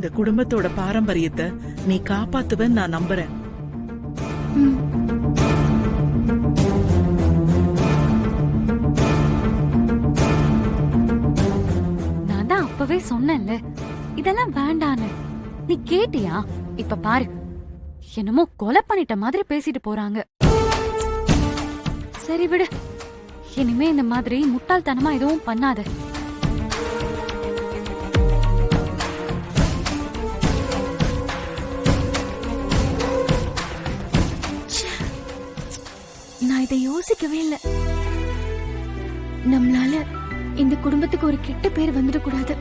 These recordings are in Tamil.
இந்த குடும்பத்தோட பாரம்பரியத்தை நீ காப்பாத்துவன்னு நான் நம்புறேன். நான் தான் அப்பவே சொன்னேன்ல இதெல்லாம் வேண்டான்னு. நீ கேட்டியா? இப்ப பாரு, என்னமோ கொலை பண்ணிட்ட மாதிரி பேசிட்டு போறாங்க. சரி விடு, இனிமே இந்த மாதிரி முட்டாள்தனமா எதுவும் பண்ணாத. நான் இதை யோசிக்கவே இல்லை. நம்மளால இந்த குடும்பத்துக்கு ஒரு கெட்ட பேர் வந்துடக்கூடாது.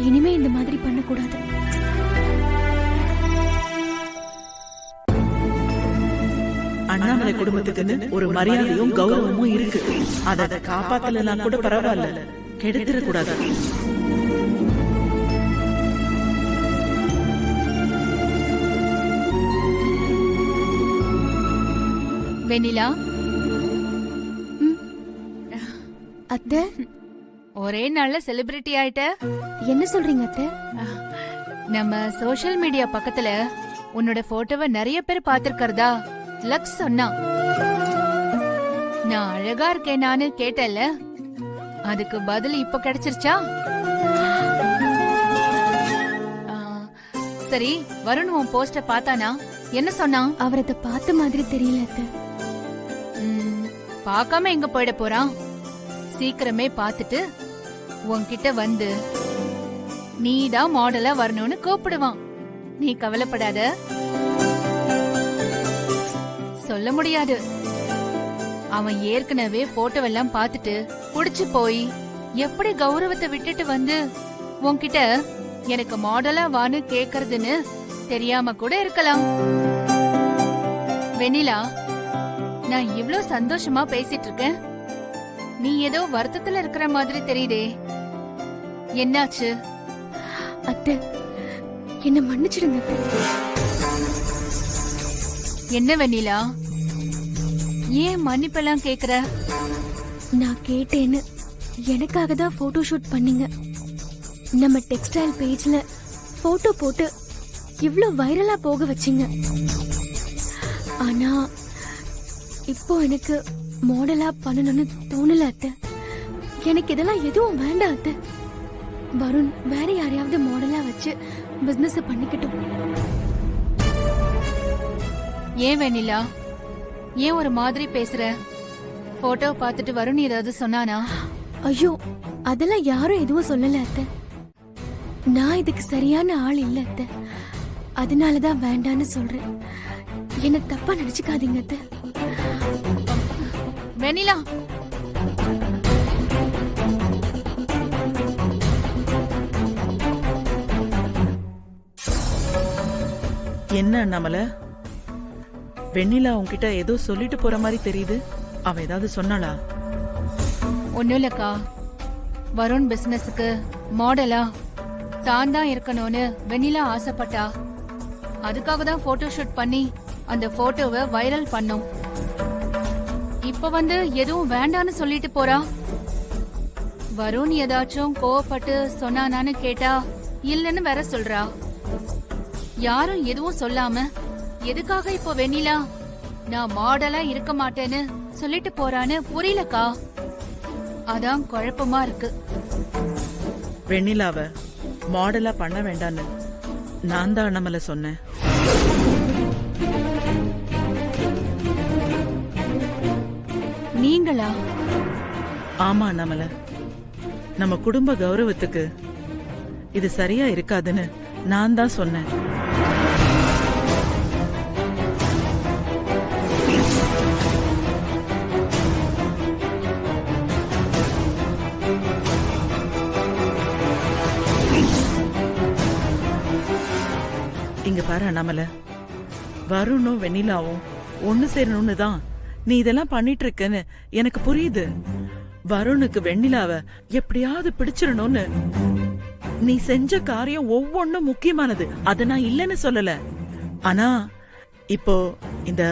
இனிமே இந்த மாதிரி பண்ணக்கூடாது. அண்ணாமலை குடும்பத்துக்குன்னு ஒரு மரியாதையும் கௌரவமும் இருக்கு. அதை காப்பாத்தலாம் கூட பரவாயில்ல, கெடுத்துடக்கூடாது. வெண்ணிலா, அத்தை, ஒரே நாள்ல செலிபிரிட்டி ஆயிட்ட. என்ன சொல்றீங்க அத்தை? நம்ம சோஷியல் மீடியா பக்கத்துல உன்னோட போட்டோவை நிறைய பேர் பாத்திருக்கிறதா லக்ஸ் சொன்னா. நான் அழகா இருக்கேன் நானு கேட்டல, அதுக்கு பதில் இப்ப கிடைச்சிருச்சா? சரி, வருண் உன் போஸ்ட பார்த்தானா? என்ன சொன்னான்? அவர் அதை பார்த்த மாதிரி தெரியல அத்தை. பார்க்காம எங்க போயிட போறான்? சீக்கிரமே பார்த்துட்டு உன்கிட்ட வந்து நீதான் மாடலா வரணும்னு கூப்பிடுவான். நீ கவலைப்படாத. சொல்ல முடியாது. அவன் ஏற்கனவே போட்டோவெல்லாம் பார்த்துட்டு புடிச்சு போய் எப்படி கௌரவத்தை விட்டுட்டு வந்து உன்கிட்ட எனக்கு மாடலா வான்னு கேக்குறதுன்னு தெரியாம கூட இருக்கலாம். வெண்ணிலா, நான் இவ்ளோ சந்தோஷமா பேசிட்டு இருக்கேன், நீ ஏதோ வருத்தத்துல இருக்கிற மாதிரி தெரியுதே, என்னாச்சு? அத்தை, என்ன மன்னிச்சிடுங்க அத்தை. என்ன வெண்ணிலா, ஏன் மன்னிப்பெல்லாம் கேக்குற? நான் கேட்டேன்னு எனக்காக தான் போட்டோ ஷூட் பண்ணீங்க. நம்ம டெக்ஸ்டைல் பேஜ்ல போட்டோ போட்டு இவ்ளோ வைரலா போக வச்சீங்க. ஆனா இப்போ எனக்கு மாடலா பண்ணணும்னு தோணல அத்தை. எனக்கு இதெல்லாம் எதுவும் வேண்டாம் அத்தை. வருண் வேற யாரையாவது மாடலா வச்சு பிசினஸ் பண்ணிக்கிட்டோம். ஏன் வெண்ணிலா, ஏன் ஒரு மாதிரி பேசுற? போட்டோ பார்த்துட்டு வருண் ஏதாவது சொன்னானா? ஐயோ, அதெல்லாம் யாரும் எதுவும் சொல்லல அத்தை. நான் இதுக்கு சரியான ஆள் இல்ல அத்தை. அதனாலதான் வேண்டான்னு சொல்றேன். என்ன தப்பா நினைச்சுக்காதீங்க அத்தை. வெண்ணிலா, என்ன அண்ணாமலை, வெண்ணிலா உன்கிட்ட ஏதோ சொல்லிட்டு போற மாதிரி தெரியுது. அவ ஏதாவது சொன்னாளா? ஒண்ணும் இல்லக்கா, வருண் பிசினஸுக்கு மாடலா தான் தான் இருக்கணும்னு வெண்ணிலா ஆசைப்பட்டா. அதுக்காக தான் போட்டோ ஷூட் பண்ணி அந்த போட்டோவை வைரல் பண்ணோம். இப்ப வந்து எதுவும் வேண்டான்னு சொல்லிட்டு போறா. வருண் ஏதாச்சும் கோவப்பட்டு சொன்னானான்னு கேட்டா இல்லன்னு வேற சொல்றா. யாரும் எதுவும் சொல்லாம எதுக்காக இப்போ வெண்ணிலா நான் மாடலா இருக்க மாட்டேன்னு சொல்லிட்டு போறான்னு புரியலக்கா. அதான் குழப்பமா இருக்கு. வெண்ணிலாவ மாடலா பண்ண வேண்டான்னு நான் தான் அண்ணாமலை சொன்னேன். நீங்களா? ஆமா அண்ணாமலை, நம்ம குடும்ப கௌரவத்துக்கு இது சரியா இருக்காதுன்னு நான் தான் சொன்னேன். இங்க பாரு அண்ணாமலை, வருணும் வெண்ணிலாவும் ஒண்ணு சேரணும்னு தான் நீ இதெல்லாம் பண்ணிட்டு இருக்கன்னு எனக்கு புரியுது. வருணுக்கு வெண்ணிலாவ எப்படியாவது பிடிச்சிடணும்னு நீ செஞ்ச காரியம் ஒவ்வொன்னும் முக்கியமானது, அத நான் இல்லன்னு சொல்லல. ஆனா இப்போ இந்த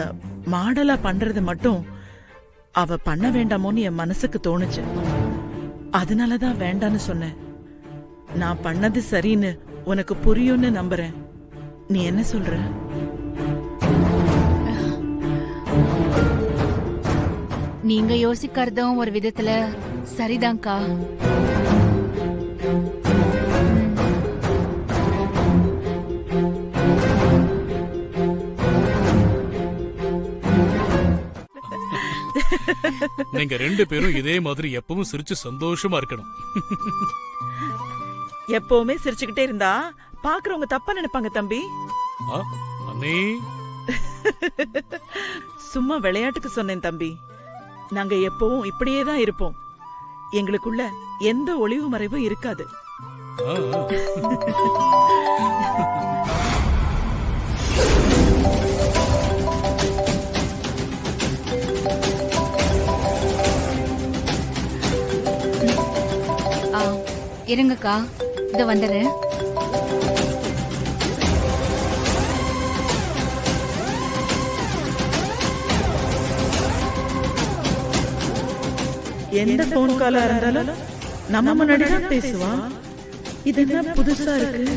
மாடலா பண்றது மட்டும் அவ பண்ண வேண்டாமோன்னு என் மனசுக்கு தோணுச்சு. அதனாலதான் வேண்டான்னு சொன்னேன். நான் பண்ணது சரின்னு உனக்கு புரியும்னு நம்புறேன். நீ என்ன சொல்ற? நீங்க யோசிக்கிறதும் ஒரு விதத்துல சரிதான்க்கா. நீங்க 2 பேரும் இதே மாதிரி எப்பவும் சிரிச்சு சந்தோஷமா இருக்கணும். எப்பவுமே சிரிச்சுக்கிட்டே இருந்தா பாக்குறவங்க தப்பா நினைப்பாங்க தம்பி. ஆ, அண்ணே. சும்மா விளையாட்டுக்கு சொன்னேன் தம்பி. நாங்க எப்பவும் இப்படியே தான் இருப்போம். எங்களுக்குள்ள எந்த ஒளிவு மறைவும் இருக்காது. ஆ, இருங்கக்கா, இத வந்துடுறேன். எந்த போன் காலா இருந்தாலும் நம்ம முன்னாடி தான் பேசுவா. இது என்ன புதுசா இருக்கு?